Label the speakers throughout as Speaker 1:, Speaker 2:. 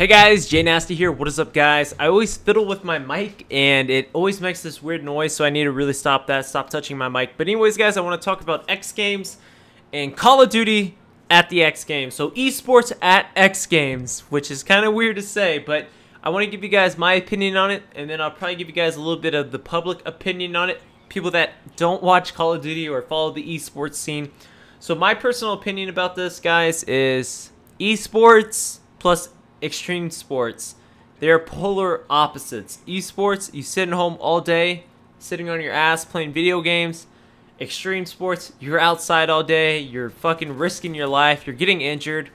Speaker 1: Hey guys, JNasty here. What is up, guys? I always fiddle with my mic and it always makes this weird noise, so I need to really stop that, stop touching my mic. But anyways, guys, I want to talk about X Games and Call of Duty at the X Games. So esports at X Games, which is kind of weird to say, but I want to give you guys my opinion on it, and then I'll probably give you guys a little bit of the public opinion on it. People that don't watch Call of Duty or follow the esports scene. So my personal opinion about this, guys, is esports plus extreme sports. They are polar opposites. Esports, you sit at home all day, sitting on your ass playing video games. Extreme sports, you're outside all day, you're fucking risking your life, you're getting injured.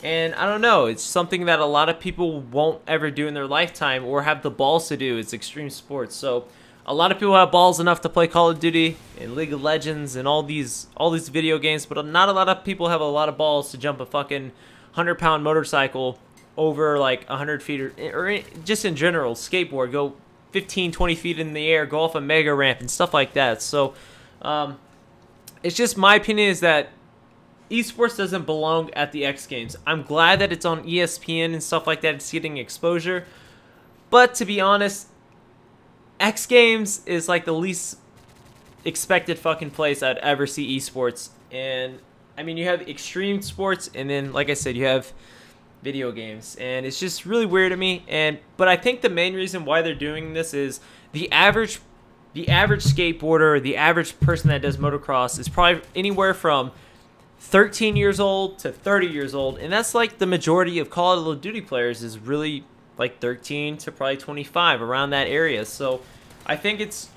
Speaker 1: And I don't know, it's something that a lot of people won't ever do in their lifetime or have the balls to do. It's extreme sports. So a lot of people have balls enough to play Call of Duty and League of Legends and all these video games, but not a lot of people have a lot of balls to jump a fucking 100-pound motorcycle over like 100 feet or just in general, skateboard, go 15-20 feet in the air, go off a mega ramp and stuff like that. So it's just my opinion is that esports doesn't belong at the X Games. I'm glad that it's on ESPN and stuff like that, it's getting exposure, but to be honest, X Games is like the least expected fucking place I'd ever see esports. And I mean, you have extreme sports, and then like I said, you have video games, and it's just really weird to me. But I think the main reason why they're doing this is the average skateboarder, the average person that does motocross is probably anywhere from 13 years old to 30 years old, and that's like the majority of Call of Duty players is really like 13 to probably 25, around that area. So I think it's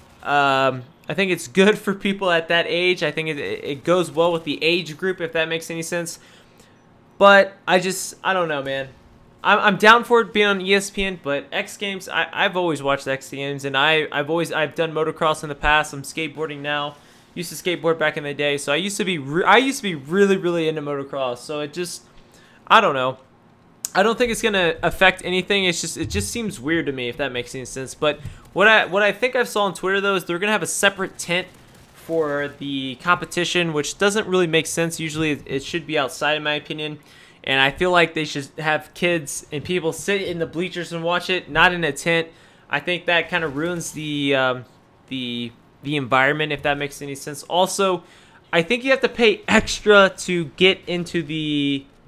Speaker 1: good for people at that age. I think it goes well with the age group, if that makes any sense. But I don't know, man. I'm down for it being on ESPN, but X Games, I've always watched X Games, and I've done motocross in the past. I'm skateboarding now. Used to skateboard back in the day, so I used to be really into motocross. So it just, I don't know. I don't think it's gonna affect anything. It just seems weird to me, if that makes any sense. But what I think I saw on Twitter though is they're gonna have a separate tent for the competition, which doesn't really make sense. Usually it should be outside, in my opinion, and I feel like they should have kids and people sit in the bleachers and watch it, not in a tent. I think that kind of ruins the environment, if that makes any sense. Also, I think you have to pay extra to get into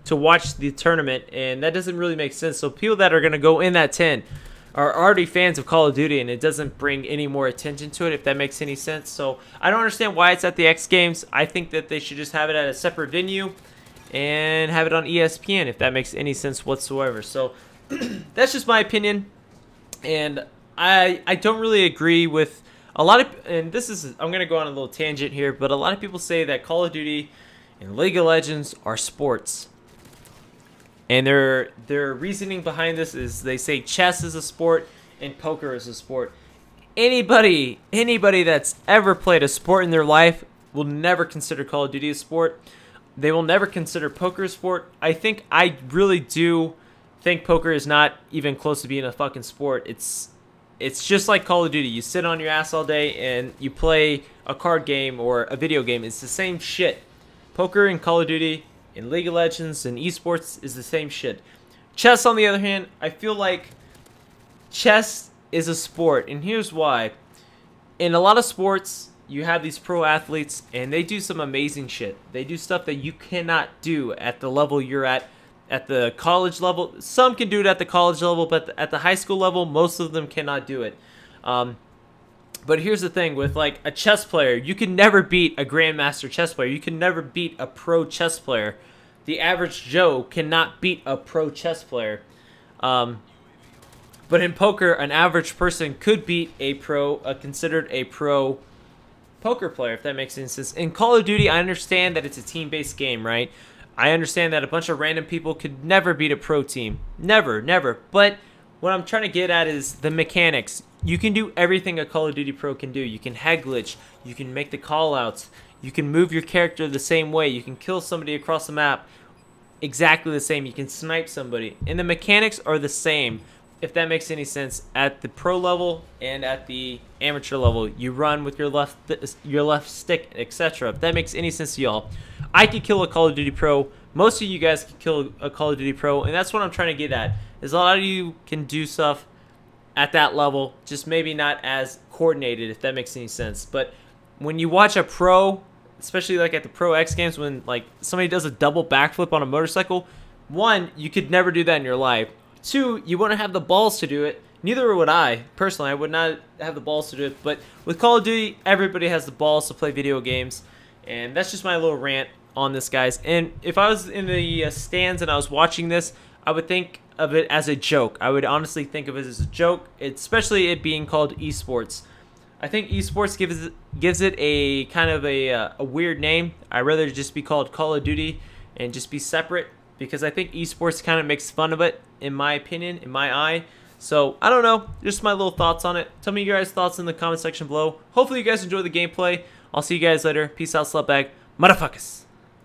Speaker 1: to watch the tournament, and that doesn't really make sense. So people that are going to go in that tent are already fans of Call of Duty, and it doesn't bring any more attention to it, if that makes any sense. So I don't understand why it's at the X Games. I think that they should just have it at a separate venue and have it on ESPN, if that makes any sense whatsoever. So that's just my opinion, and I don't really agree with a lot of, and I'm going to go on a little tangent here, but a lot of people say that Call of Duty and League of Legends are sports. And their reasoning behind this is they say chess is a sport and poker is a sport. Anybody that's ever played a sport in their life will never consider Call of Duty a sport. They will never consider poker a sport. I really do think poker is not even close to being a fucking sport. It's just like Call of Duty. You sit on your ass all day and you play a card game or a video game. It's the same shit. Poker and Call of Duty in League of Legends and esports is the same shit. Chess, on the other hand, I feel like chess is a sport, and here's why. In a lot of sports, you have these pro athletes, and they do some amazing shit. They do stuff that you cannot do at the level you're at the college level. Some can do it at the college level, but at the high school level, most of them cannot do it. But here's the thing, with like a chess player, you can never beat a grandmaster chess player. You can never beat a pro chess player. The average Joe cannot beat a pro chess player. But in poker, an average person could beat considered a pro poker player, if that makes any sense. In Call of Duty, I understand that it's a team-based game, right? I understand that a bunch of random people could never beat a pro team. Never, never. But what I'm trying to get at is the mechanics. You can do everything a Call of Duty pro can do. You can head glitch. You can make the call-outs. You can move your character the same way. You can kill somebody across the map exactly the same. You can snipe somebody. And the mechanics are the same, if that makes any sense, at the pro level and at the amateur level. You run with your left stick, etc. If that makes any sense to y'all. I could kill a Call of Duty pro most of you guys can kill a Call of Duty pro, and that's what I'm trying to get at. Is a lot of you can do stuff at that level, just maybe not as coordinated, if that makes any sense. But when you watch a pro, especially like at the Pro X Games, when like somebody does a double backflip on a motorcycle, one, you could never do that in your life. Two, you wouldn't have the balls to do it. Neither would I. Personally, I would not have the balls to do it. But with Call of Duty, everybody has the balls to play video games. And that's just my little rant on this, guys. And if I was in the stands and I was watching this, I would think of it as a joke. I would honestly think of it as a joke, especially it being called esports. I think esports gives it a kind of a weird name. I'd rather just be called Call of Duty and just be separate, because I think esports kind of makes fun of it, in my opinion, in my eye. So, I don't know. Just my little thoughts on it. Tell me your guys' thoughts in the comment section below. Hopefully you guys enjoy the gameplay. I'll see you guys later. Peace out, slutbag. Motherfuckers.